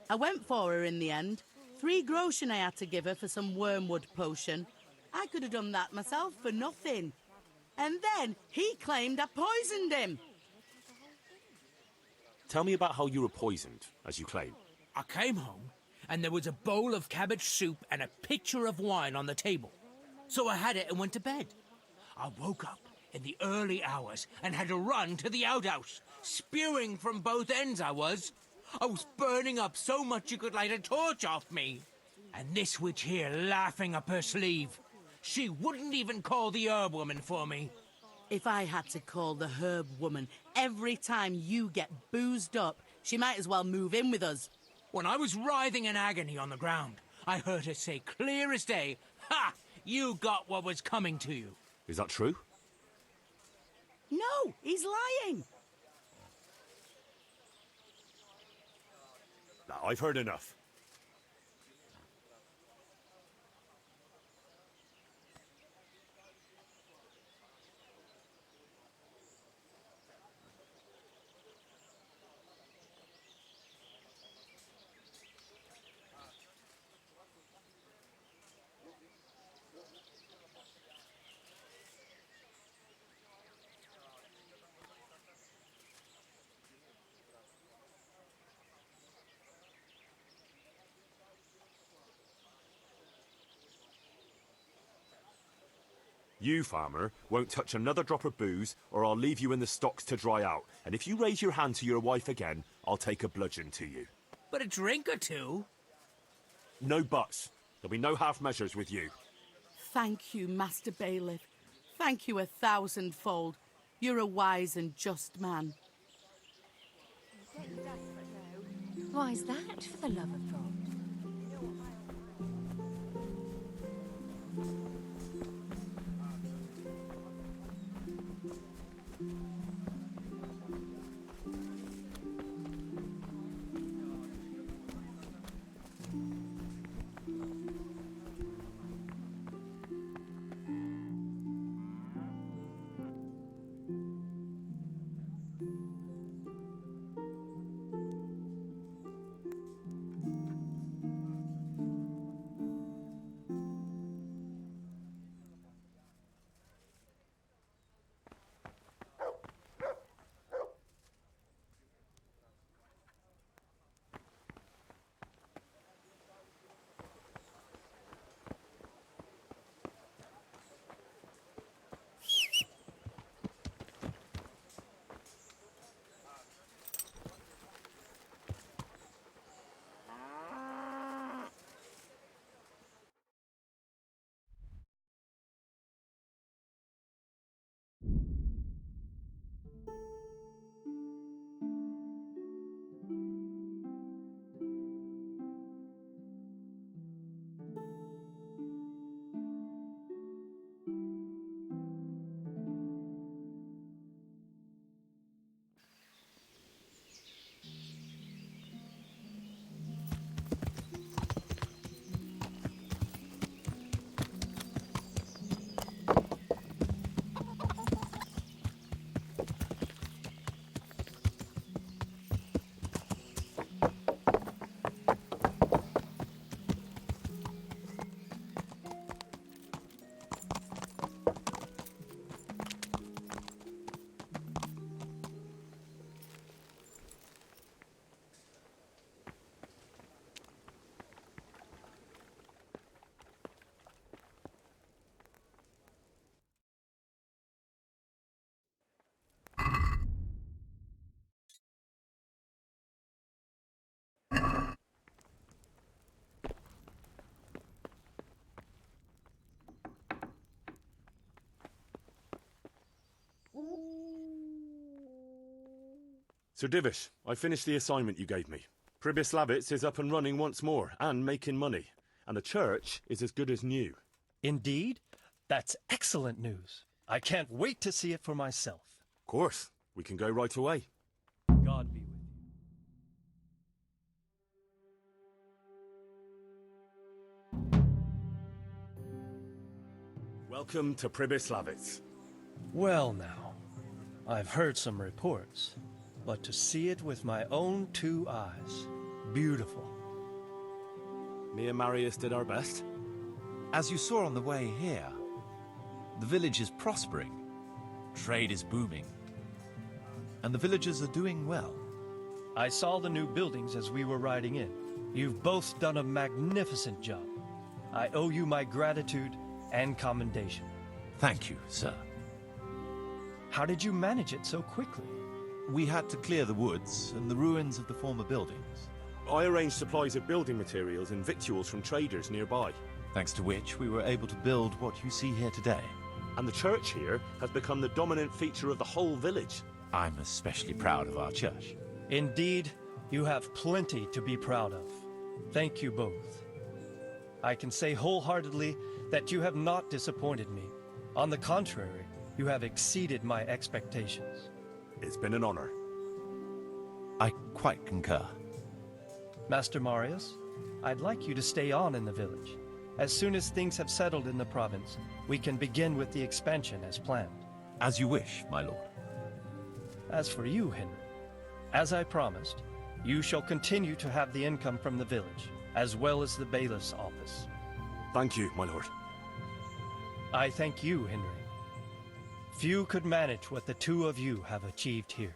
I went for her in the end. 3 groschen I had to give her for some wormwood potion. I could have done that myself for nothing. And then he claimed I poisoned him. Tell me about how you were poisoned, as you claim. I came home, and there was a bowl of cabbage soup and a pitcher of wine on the table. So I had it and went to bed. I woke up in the early hours and had to run to the outhouse. Spewing from both ends I was. I was burning up so much you could light a torch off me. And this witch here laughing up her sleeve. She wouldn't even call the herb woman for me. If I had to call the herb woman every time you get boozed up, she might as well move in with us. When I was writhing in agony on the ground, I heard her say clear as day, "Ha! You got what was coming to you." Is that true? No, he's lying. Now, I've heard enough. You, farmer, won't touch another drop of booze, or I'll leave you in the stocks to dry out. And if you raise your hand to your wife again, I'll take a bludgeon to you. But a drink or two? No buts. There'll be no half measures with you. Thank you, Master Bailiff. Thank you 1,000-fold. You're a wise and just man. Why's that, for the love of God? Sir Divish, I finished the assignment you gave me. Pribys Lavitz is up and running once more, and making money. And the church is as good as new. Indeed? That's excellent news. I can't wait to see it for myself. Of course. We can go right away. God be with you. Welcome to Pribys Lavitz. Well now, I've heard some reports, but to see it with my own two eyes, beautiful. Me and Marius did our best. As you saw on the way here, the village is prospering, trade is booming, and the villagers are doing well. I saw the new buildings as we were riding in. You've both done a magnificent job. I owe you my gratitude and commendation. Thank you, sir. How did you manage it so quickly? We had to clear the woods and the ruins of the former buildings. I arranged supplies of building materials and victuals from traders nearby. Thanks to which we were able to build what you see here today. And the church here has become the dominant feature of the whole village. I'm especially proud of our church. Indeed, you have plenty to be proud of. Thank you both. I can say wholeheartedly that you have not disappointed me. On the contrary, you have exceeded my expectations. It's been an honor. I quite concur. Master Marius, I'd like you to stay on in the village. As soon as things have settled in the province, we can begin with the expansion as planned. As you wish, my lord. As for you, Henry, as I promised, you shall continue to have the income from the village, as well as the bailiff's office. Thank you, my lord. I thank you, Henry. Few could manage what the two of you have achieved here.